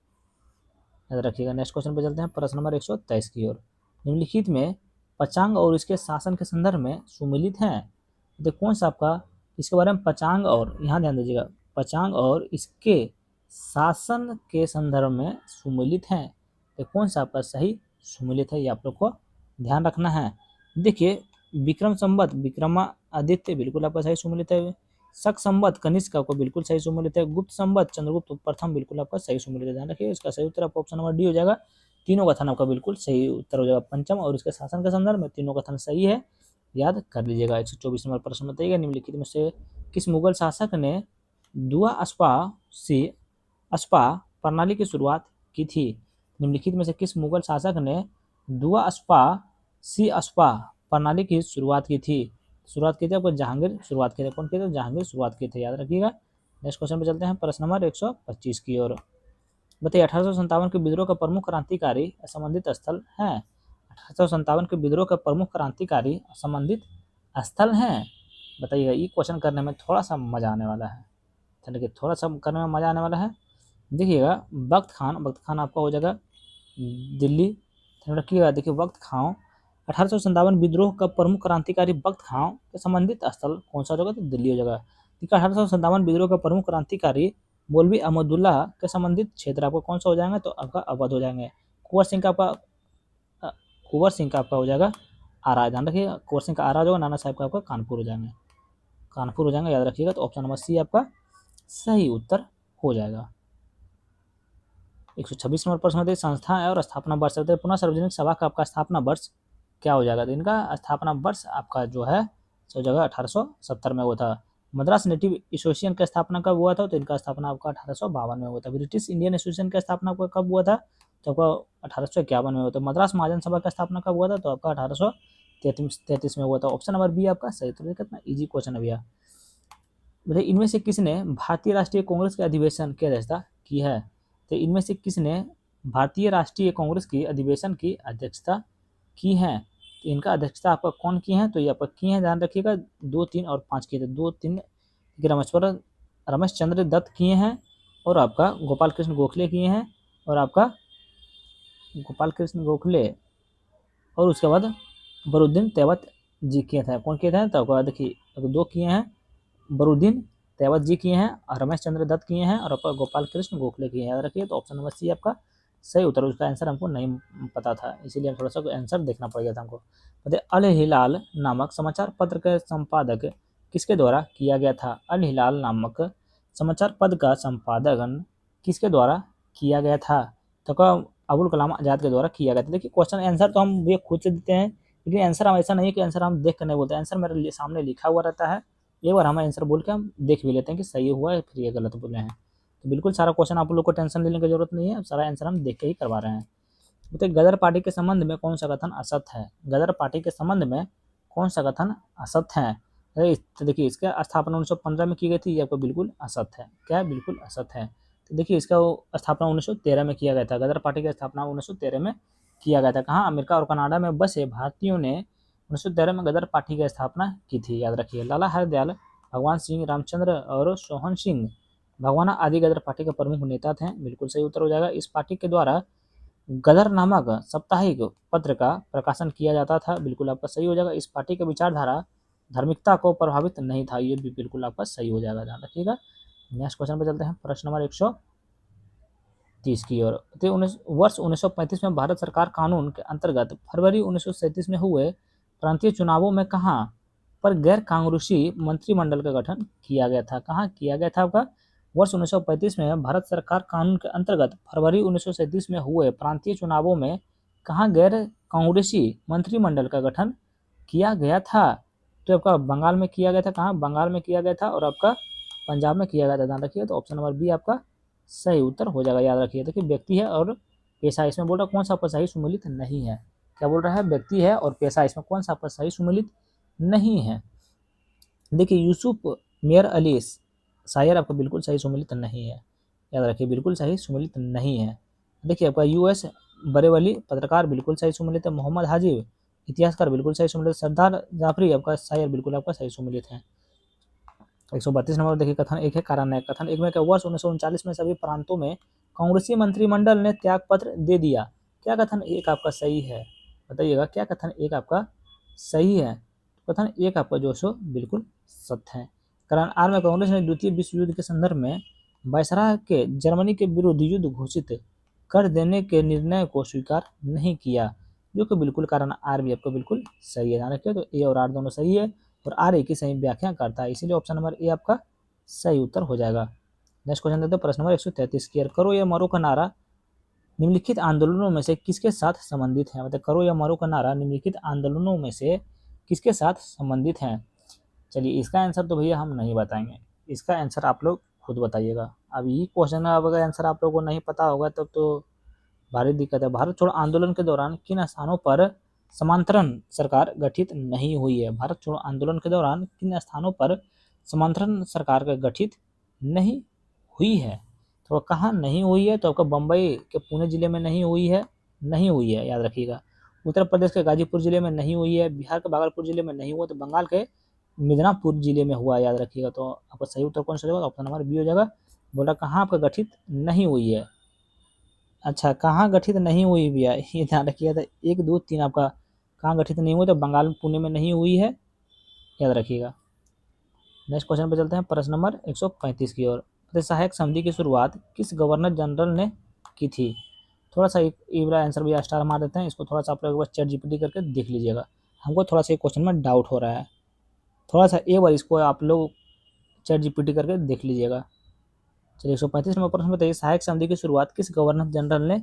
याद रखिएगा। नेक्स्ट क्वेश्चन पे चलते हैं, प्रश्न नंबर 123 की ओर। निम्नलिखित में पचांग और इसके शासन के संदर्भ में सुमेलित हैं। तो कौन सा आपका इसके बारे में पचांग और, यहाँ ध्यान दीजिएगा, पचांग और इसके शासन के संदर्भ में सुमेलित हैं। तो कौन सा आपका सही सुमेलित है, ये आप लोग को ध्यान रखना है। देखिए विक्रम संवत विक्रमादित्य बिल्कुल आपका सही सुमेलित है। शक संवत कनिष्क आपको बिल्कुल सही सुमेलित है। गुप्त संवत चंद्रगुप्त प्रथम बिल्कुल आपका सही सुमेलित है। ध्यान रखिए इसका सही उत्तर आपका ऑप्शन नंबर डी हो जाएगा। तीनों कथन आपका बिल्कुल सही उत्तर हो जाएगा। पंचम और इसके शासन के संदर्भ में तीनों कथन सही है, याद कर लीजिएगा। 124 नंबर प्रश्न बताइएगा, निम्नलिखित में से किस मुगल शासक ने दुआ अस्पा प्रणाली की शुरुआत की थी। निम्नलिखित में से किस मुगल शासक ने दुआ अस्पा प्रणाली की शुरुआत की थी। शुरुआत की थी आपको जहांगीर शुरुआत की थी। कौन किए थे, जहांगीर शुरुआत किए थे, याद रखिएगा। नेक्स्ट क्वेश्चन पे चलते हैं, प्रश्न नंबर 125 की ओर। बताइए 1857 के विद्रोह का प्रमुख क्रांतिकारी संबंधित स्थल है। 1857 के विद्रोह का प्रमुख क्रांतिकारी संबंधित स्थल है, बताइएगा। ये क्वेश्चन करने में थोड़ा सा मजा आने वाला है, देखिए थोड़ा सा करने में मजा आने वाला है। देखिएगा बख्त खान आपका हो जाएगा दिल्ली, रखिएगा। देखिए बख्त खान 1857 विद्रोह का प्रमुख क्रांतिकारी बख्त खान के संबंधित स्थल कौन सा जगह, तो दिल्ली हो जाएगा। देखिए 1857 विद्रोह का प्रमुख क्रांतिकारी मौलवी अहमदुल्लाह के संबंधित क्षेत्र आपको कौन सा हो जाएगा, तो आपका अवध हो जाएंगे। कुंवर सिंह का आपका हो जाएगा आरा, ध्यान रखिएगा। कुंवर सिंह का आरा होगा। नाना साहब का आपका कानपुर हो जाएंगे, याद रखिएगा। तो ऑप्शन नंबर सी आपका सही उत्तर हो जाएगा। 126 नंबर प्रश्न है, संस्था और स्थापना वर्ष। पुनः सार्वजनिक सभा का आपका स्थापना वर्ष क्या हो जाएगा, तो इनका स्थापना वर्ष आपका जो है सो जगह 1870 में हुआ था। मद्रास नेटिव एसोसिएशन का स्थापना कब हुआ था, तो इनका स्थापना आपका 1852 में हुआ था। ब्रिटिश इंडियन एसोसिएशन का स्थापना आपका कब हुआ था, तो आपका 1851 में हुआ था। मद्रास महाजन सभा का स्थापना कब हुआ था, तो आपका 1833 में हुआ था। ऑप्शन नंबर बी आपका सही उत्तर। कितना इजी क्वेश्चन है भैया। बताइए इनमें से किसने भारतीय राष्ट्रीय कांग्रेस के अधिवेशन की अध्यक्षता की है, तो इनमें से किसने भारतीय राष्ट्रीय कांग्रेस की अधिवेशन की अध्यक्षता की है। तो इनका अध्यक्षता आपका कौन की है, तो ये आपका की है, ध्यान रखिएगा। 2, 3 और 5 किए थे। 2, 3 रमेश चंद्र दत्त किए हैं, और आपका गोपाल कृष्ण गोखले किए हैं, और आपका गोपाल कृष्ण गोखले और उसके बाद बरुद्दीन तैयबत जी किए थे। कौन किए थे, तो आपका देखिए 2 किए हैं, बरुद्दीन तैयबत जी किए हैं, और रमेश चंद्र दत्त किए हैं, और आपका गोपाल कृष्ण गोखले किए हैं, याद रखिए। तो ऑप्शन नंबर सी आपका सही उत्तर। उसका आंसर हमको नहीं पता था, इसीलिए हम थोड़ा सा आंसर देखना पड़ गया था हमको। बताइए अल हिलाल नामक समाचार पत्र का संपादक किसके द्वारा किया गया था। अल हिलाल नामक समाचार पत्र का संपादन किसके द्वारा किया गया था, तो अबुल कलाम आजाद के द्वारा किया गया था। देखिए क्वेश्चन आंसर तो हम ये खुद से देते हैं, लेकिन आंसर हम ऐसा नहीं है कि आंसर हम देख कर नहीं बोलते। आंसर मेरे सामने लिखा हुआ रहता है, एक बार हम आंसर बोल के हम देख भी लेते हैं कि सही हुआ है फिर ये गलत बोले हैं। तो बिल्कुल सारा क्वेश्चन आप लोग को टेंशन लेने की जरूरत नहीं है, सारा आंसर हम देख के ही करवा रहे हैं। तो गदर पार्टी के संबंध में कौन सा कथन असत्य है। गदर पार्टी के संबंध में कौन सा कथन असत्य है, तो देखिए इसका स्थापना 1915 में की गई थी, ये आपको बिल्कुल असत्य है। क्या है, बिल्कुल असत्य है। तो देखिए इसका स्थापना 1913 में किया गया था। गदर पार्टी का स्थापना 1913 में किया गया था। कहाँ, अमेरिका और कनाडा में बसे भारतीयों ने 1913 में गदर पार्टी की स्थापना की थी, याद रखिए। लाला हरदयाल, भगवान सिंह रामचंद्र और सोहन सिंह भगवाना आदि गदर पार्टी के प्रमुख नेता थे, बिल्कुल सही उत्तर हो जाएगा। इस पार्टी के द्वारा गदर नामक साप्ताहिक पत्र का प्रकाशन किया जाता था, बिल्कुल आपका सही हो जाएगा। इस पार्टी की विचारधारा धार्मिकता को प्रभावित नहीं था, ये भी बिल्कुल आपका सही हो जाएगा, ध्यान रखिएगा। नेक्स्ट क्वेश्चन पे चलते हैं, प्रश्न नंबर 130 की ओर। वर्ष 1935 में भारत सरकार कानून के अंतर्गत फरवरी 1937 में हुए प्रांतीय चुनावों में कहाँ पर गैर कांग्रेसी मंत्रिमंडल का गठन किया गया था। कहाँ किया गया था आपका, वर्ष 1935 में भारत सरकार कानून के अंतर्गत फरवरी 1937 में हुए प्रांतीय चुनावों में कहाँ गैर कांग्रेसी मंत्रिमंडल का गठन किया गया था, तो आपका बंगाल में किया गया था। कहाँ, बंगाल में किया गया था, और आपका पंजाब में किया गया था, ध्यान रखिए। तो ऑप्शन नंबर बी आपका सही उत्तर हो जाएगा, याद रखिए। देखिए व्यक्ति है और पेशा इसमें बोल रहा है कौन सा आपका सही सुमेलित नहीं है। क्या बोल रहा है, व्यक्ति है और पेशा इसमें कौन सा आपका सही सुमेलित नहीं है। देखिए यूसुफ मेयर अली शायर आपका बिल्कुल सही सुमेलित नहीं है, याद रखिए बिल्कुल सही सुमेलित नहीं है। देखिए आपका यूएस बरेवली पत्रकार बिल्कुल सही सुमेलित है। मोहम्मद हाजिब इतिहासकार बिल्कुल सही सुमेलित। सरदार जाफरी आपका शायर बिल्कुल आपका सही सुमेलित है। 132 नंबर देखिए कथन एक है कारण है। कथन एक में क्या, वर्ष 1939 में सभी प्रांतों में कांग्रेसी मंत्रिमंडल ने त्याग पत्र दे दिया। क्या कथन एक आपका सही है, बताइएगा क्या कथन एक आपका सही है। कथन एक आपका जो सो बिल्कुल सत्य है। कारण आर में कांग्रेस ने द्वितीय विश्व युद्ध के संदर्भ में वायसराय के जर्मनी के विरुद्ध युद्ध घोषित कर देने के निर्णय को स्वीकार नहीं किया, जो कि बिल्कुल कारण आर भी आपको बिल्कुल सही है। ध्यान रखिए तो ए और आर दोनों सही है और आर ए की सही व्याख्या करता है, इसीलिए ऑप्शन नंबर ए आपका सही उत्तर हो जाएगा। नेक्स्ट क्वेश्चन देते हैं प्रश्न नंबर 133 क्लियर करो या मरो का नारा निम्नलिखित आंदोलनों में से किसके साथ संबंधित है। मतलब करो या मरो का नारा निम्नलिखित आंदोलनों में से किसके साथ संबंधित है। चलिए इसका आंसर तो भैया हम नहीं बताएंगे, इसका आंसर आप लोग खुद बताइएगा। अब ये क्वेश्चन का अगर आंसर आप लोगों को नहीं पता होगा तब तो भारी दिक्कत है। भारत छोड़ो आंदोलन के दौरान किन स्थानों पर समांतरण सरकार गठित नहीं हुई है। भारत छोड़ो आंदोलन के दौरान किन स्थानों पर समांतरण सरकार का गठित नहीं हुई है। तो कहाँ नहीं हुई है, तो आपका बम्बई के पुणे जिले में नहीं हुई है, नहीं हुई है याद रखिएगा। उत्तर प्रदेश के गाजीपुर जिले में नहीं हुई है, बिहार के भागलपुर जिले में नहीं हुआ, तो बंगाल के मिदनापुर जिले में हुआ, याद रखिएगा। तो आपका सही उत्तर कौन सा हो जाएगा, ऑप्शन नंबर बी हो जाएगा। बोला कहाँ आपका गठित नहीं हुई है। अच्छा कहाँ गठित नहीं हुई भैया, ये ध्यान रखिएगा। तो 1 2 3 आपका कहाँ गठित नहीं हुई, तो बंगाल में पुणे में नहीं हुई है, याद रखिएगा। नेक्स्ट क्वेश्चन पे चलते हैं प्रश्न नंबर 135 की ओर। सहायक समिति की शुरुआत किस गवर्नर जनरल ने की थी। थोड़ा सा एक बार आंसर भी स्टार मार देते हैं, इसको थोड़ा सा आप लोग चैट जीपीटी करके देख लीजिएगा। हमको थोड़ा सा क्वेश्चन में डाउट हो रहा है, थोड़ा सा एक बार इसको आप लोग चैट जीपीटी करके देख लीजिएगा। चलिए 135 नंबर प्रश्न बताइए, सहायक समिति की शुरुआत किस गवर्नर जनरल ने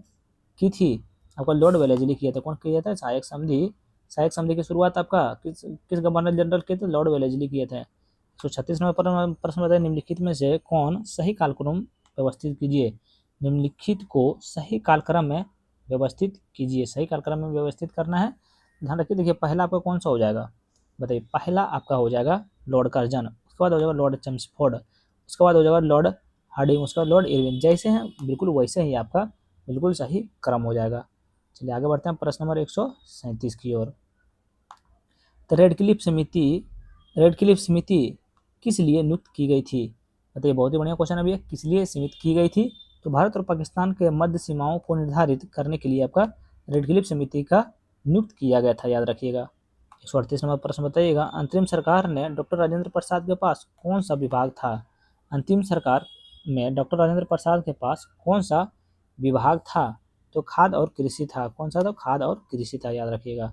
की थी। आपका लॉर्ड वेलेस्ली किया था। कौन किया था, सहायक समिति की शुरुआत आपका किस गवर्नर जनरल किए थे, लॉर्ड वेलेस्ली किए थे। 136 नंबर प्रश्न बताइए, निम्नलिखित में से कौन सही कालक्रम व्यवस्थित कीजिए। निम्नलिखित को सही कालक्रम में व्यवस्थित कीजिए। सही कालक्रम में व्यवस्थित करना है, ध्यान रखिए। देखिए पहला आपका कौन सा हो जाएगा, बताइए। पहला आपका हो जाएगा लॉर्ड कर्जन, उसके बाद हो जाएगा लॉर्ड चेम्सफोर्ड, उसके बाद हो जाएगा लॉर्ड हार्डिंग, उसका लॉर्ड इरविन। जैसे हैं बिल्कुल वैसे ही आपका बिल्कुल सही क्रम हो जाएगा। चलिए आगे बढ़ते हैं प्रश्न नंबर 137 की ओर। तो रेड क्लिफ समिति किस लिए नियुक्त की गई थी। बताइए बहुत ही बढ़िया क्वेश्चन है भैया, किस लिए सीमित की गई थी। तो भारत और पाकिस्तान के मध्य सीमाओं को निर्धारित करने के लिए आपका रेड क्लिफ समिति का नियुक्त किया गया था, याद रखिएगा। 138 नंबर प्रश्न बताइएगा, अंतरिम सरकार ने डॉक्टर राजेंद्र प्रसाद के पास कौन सा विभाग था। अंतिम सरकार में डॉक्टर राजेंद्र प्रसाद के पास कौन सा विभाग था। तो खाद्य और कृषि था। कौन सा था, खाद्य और कृषि था, याद रखिएगा।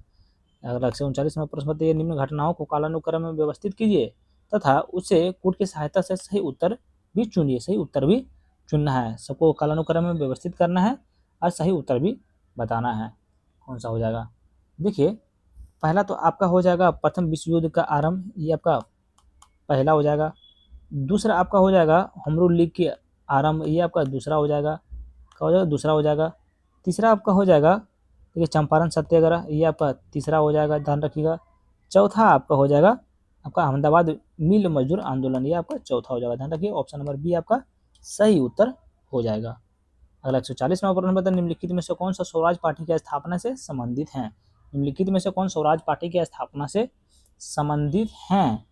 अगला 139 में प्रश्न बताइए, निम्न घटनाओं को कालानुक्रम में व्यवस्थित कीजिए तथा उसे कूट की सहायता से सही उत्तर भी चुनिए। सही उत्तर भी चुनना है, सबको कालानुक्रम में व्यवस्थित करना है और सही उत्तर भी बताना है। कौन सा हो जाएगा, देखिए पहला तो आपका हो जाएगा प्रथम विश्व युद्ध का आरंभ, ये आपका पहला हो जाएगा। दूसरा आपका हो जाएगा होम रूल लीग की आरंभ, ये आपका दूसरा हो जाएगा। क्या हो जाएगा, दूसरा हो जाएगा। तीसरा आपका हो जाएगा देखिए चंपारण सत्याग्रह, ये आपका तीसरा हो जाएगा, ध्यान रखिएगा। चौथा आपका हो जाएगा आपका अहमदाबाद मिल मजदूर आंदोलन, ये आपका चौथा हो जाएगा, ध्यान रखिए। ऑप्शन नंबर बी आपका सही उत्तर हो जाएगा। अगला 140 नंबर प्रश्न बताए, निम्नलिखित में से कौन सा स्वराज पार्टी की स्थापना से संबंधित है। निम्नलिखित में से कौन स्वराज पार्टी की स्थापना से संबंधित हैं।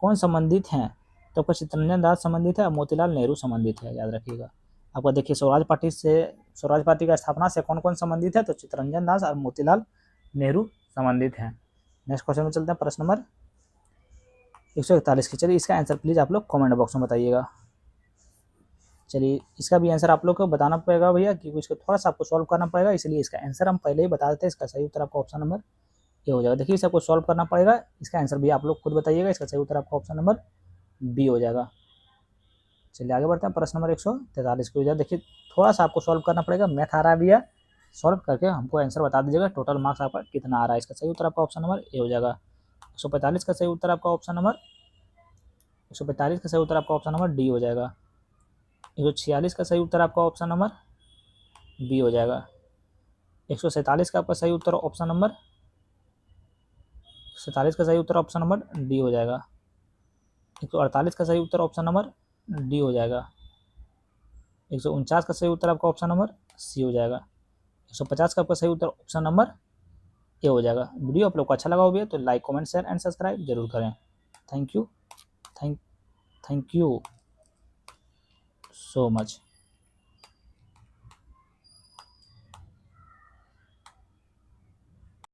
कौन संबंधित हैं, तो आपका चित्तरंजन दास संबंधित है, मोतीलाल नेहरू संबंधित है, याद रखिएगा। आपका देखिए स्वराज पार्टी की स्थापना से कौन कौन संबंधित है, तो चित्तरंजन दास और मोतीलाल नेहरू संबंधित हैं। नेक्स्ट क्वेश्चन में चलते हैं प्रश्न नंबर 141 की। चलिए इसका आंसर प्लीज आप लोग कमेंट बॉक्स में बताइएगा। चलिए इसका भी आंसर आप लोग को बताना पड़ेगा भैया, क्योंकि इसको थोड़ा सा आपको सॉल्व करना पड़ेगा, इसलिए इसका आंसर हम पहले ही बता देते हैं। इसका सही उत्तर आपका ऑप्शन नंबर ये हो जाएगा। देखिए इसे आपको सॉल्व करना पड़ेगा, इसका आंसर भी आप लोग खुद बताइएगा। इसका सही उत्तर आपका ऑप्शन नंबर बी हो जाएगा। चलिए आगे बढ़ते हैं प्रश्न नंबर 143 को। देखिए थोड़ा सा आपको सॉल्व करना पड़ेगा, मैथ आ रहा है भैया, सॉल्व करके हमको आंसर बता दीजिएगा टोटल मार्क्स आपका कितना आ रहा है। इसका सही उत्तर आपका ऑप्शन नंबर ए हो जाएगा। 145 का सही उत्तर आपका ऑप्शन नंबर 145 का सही उत्तर आपका ऑप्शन नंबर डी हो जाएगा। 146 का सही उत्तर आपका ऑप्शन नंबर बी हो जाएगा। 147 का आपका सही उत्तर ऑप्शन नंबर 47 का सही उत्तर ऑप्शन नंबर डी हो जाएगा। 148 का सही उत्तर ऑप्शन नंबर डी हो जाएगा। 149 का सही उत्तर आपका ऑप्शन नंबर सी हो जाएगा। 150 का आपका सही उत्तर ऑप्शन नंबर ए हो जाएगा। वीडियो आप लोग को अच्छा लगा हो तो like comment share and subscribe जरूर करें। Thank you so much.